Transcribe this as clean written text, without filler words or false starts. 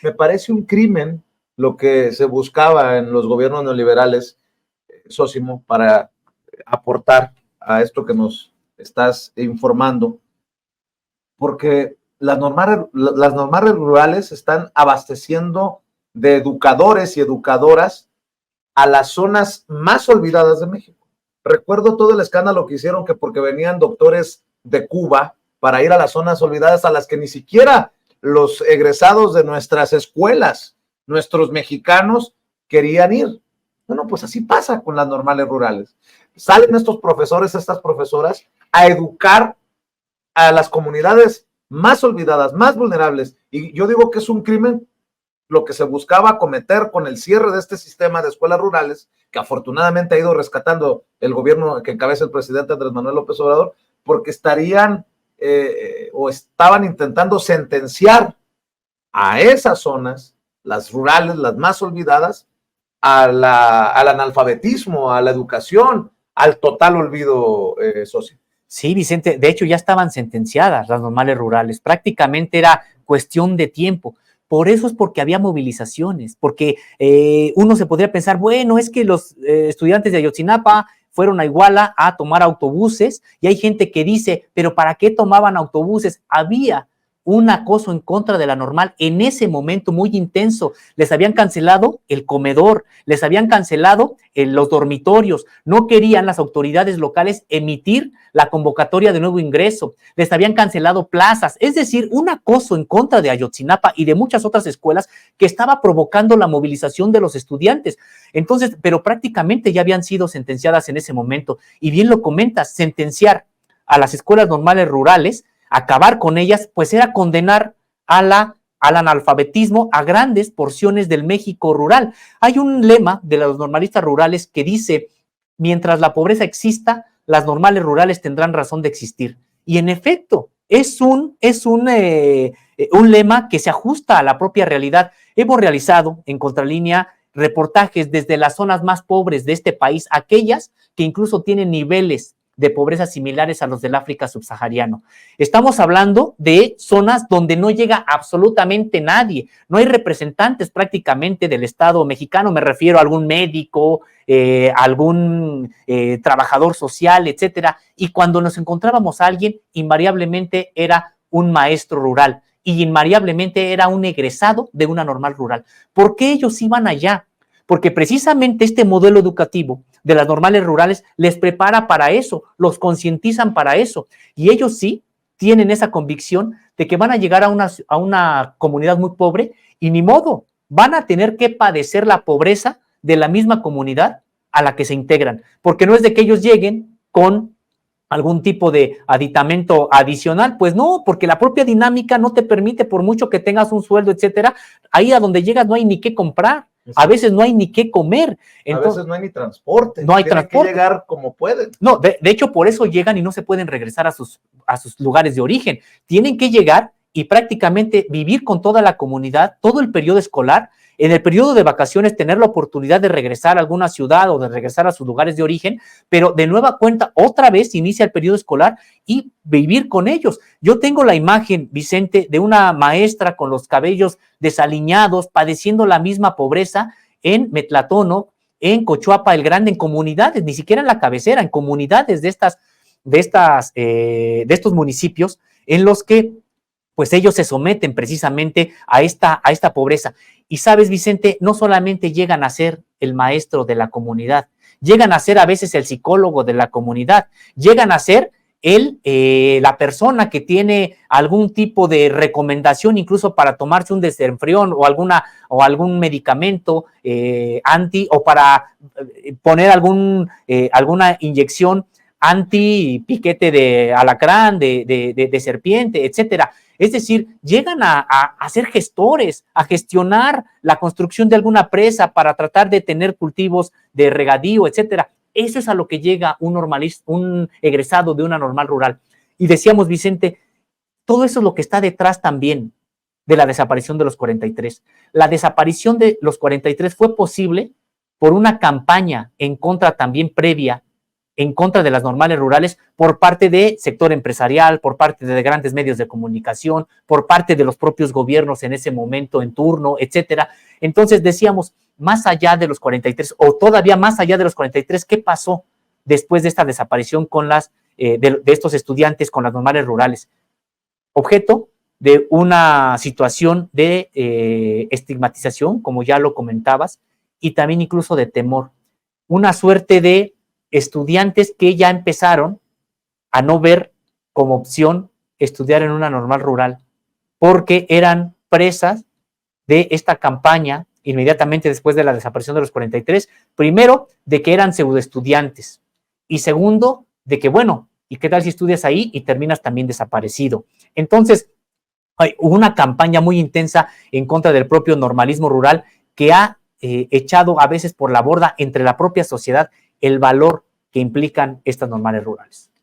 Me parece un crimen lo que se buscaba en los gobiernos neoliberales, Sósimo, para aportar a esto que nos estás informando, porque las normales rurales están abasteciendo de educadores y educadoras a las zonas más olvidadas de México. Recuerdo todo el escándalo que hicieron, que porque venían doctores de Cuba para ir a las zonas olvidadas a las que ni siquiera los egresados de nuestras escuelas, nuestros mexicanos, querían ir. Bueno, pues así pasa con las normales rurales. Salen estos profesores, estas profesoras, a educar a las comunidades más olvidadas, más vulnerables. Y yo digo que es un crimen lo que se buscaba cometer con el cierre de este sistema de escuelas rurales, que afortunadamente ha ido rescatando el gobierno que encabeza el presidente Andrés Manuel López Obrador, porque estarían o estaban intentando sentenciar a esas zonas, las rurales, las más olvidadas, al analfabetismo, a la educación, al total olvido social. Sí, Vicente, de hecho ya estaban sentenciadas las normales rurales, prácticamente era cuestión de tiempo. Por eso es porque había movilizaciones, porque uno se podría pensar, bueno, es que los estudiantes de Ayotzinapa fueron a Iguala a tomar autobuses y hay gente que dice, pero ¿para qué tomaban autobuses? Había un acoso en contra de la normal en ese momento muy intenso. Les habían cancelado el comedor, les habían cancelado los dormitorios, no querían las autoridades locales emitir la convocatoria de nuevo ingreso, les habían cancelado plazas, es decir, un acoso en contra de Ayotzinapa y de muchas otras escuelas que estaba provocando la movilización de los estudiantes. Entonces, pero prácticamente ya habían sido sentenciadas en ese momento. Y bien lo comentas, sentenciar a las escuelas normales rurales, acabar con ellas, pues era condenar al analfabetismo a grandes porciones del México rural. Hay un lema de los normalistas rurales que dice, mientras la pobreza exista, las normales rurales tendrán razón de existir. Y en efecto, es un lema que se ajusta a la propia realidad. Hemos realizado en Contralínea reportajes desde las zonas más pobres de este país, aquellas que incluso tienen niveles de pobreza similares a los del África subsahariano. Estamos hablando de zonas donde no llega absolutamente nadie, no hay representantes prácticamente del Estado mexicano, me refiero a algún médico, algún trabajador social, etcétera, y cuando nos encontrábamos a alguien, invariablemente era un maestro rural y invariablemente era un egresado de una normal rural. ¿Por qué ellos iban allá? Porque precisamente este modelo educativo de las normales rurales les prepara para eso, los concientizan para eso, y ellos sí tienen esa convicción de que van a llegar a una comunidad muy pobre y ni modo, van a tener que padecer la pobreza de la misma comunidad a la que se integran, porque no es de que ellos lleguen con algún tipo de aditamento adicional, pues no, porque la propia dinámica no te permite, por mucho que tengas un sueldo, etcétera, ahí a donde llegas no hay ni qué comprar. A veces no hay ni qué comer. Entonces, a veces no hay ni transporte. No hay transporte. Que llegar como pueden. No, de hecho, por eso llegan y no se pueden regresar a sus lugares de origen. Tienen que llegar y prácticamente vivir con toda la comunidad, todo el periodo escolar. En el periodo de vacaciones tener la oportunidad de regresar a alguna ciudad o de regresar a sus lugares de origen, pero de nueva cuenta otra vez inicia el periodo escolar y vivir con ellos. Yo tengo la imagen, Vicente, de una maestra con los cabellos desaliñados, padeciendo la misma pobreza en Metlatóno, en Cochuapa el Grande, en comunidades, ni siquiera en la cabecera, en comunidades de estos municipios en los que pues ellos se someten precisamente a esta pobreza. Y sabes, Vicente, no solamente llegan a ser el maestro de la comunidad, llegan a ser a veces el psicólogo de la comunidad, llegan a ser la persona que tiene algún tipo de recomendación incluso para tomarse un desenfrión o algún medicamento o para poner alguna inyección anti piquete de alacrán, de serpiente, etcétera. Es decir, llegan a ser gestores, a gestionar la construcción de alguna presa para tratar de tener cultivos de regadío, etcétera. Eso es a lo que llega un egresado de una normal rural. Y decíamos, Vicente, todo eso es lo que está detrás también de la desaparición de los 43. La desaparición de los 43 fue posible por una campaña en contra también previa en contra de las normales rurales por parte del sector empresarial, por parte de grandes medios de comunicación, por parte de los propios gobiernos en ese momento en turno, etcétera. Entonces decíamos, más allá de los 43 o todavía más allá de los 43, ¿qué pasó después de esta desaparición con de estos estudiantes con las normales rurales? Objeto de una situación de estigmatización, como ya lo comentabas, y también incluso de temor. Una suerte de estudiantes que ya empezaron a no ver como opción estudiar en una normal rural, porque eran presas de esta campaña inmediatamente después de la desaparición de los 43, primero, de que eran pseudoestudiantes, y segundo, de que, bueno, ¿y qué tal si estudias ahí y terminas también desaparecido? Entonces, hubo una campaña muy intensa en contra del propio normalismo rural que ha echado a veces por la borda entre la propia sociedad el valor que implican estas normales rurales.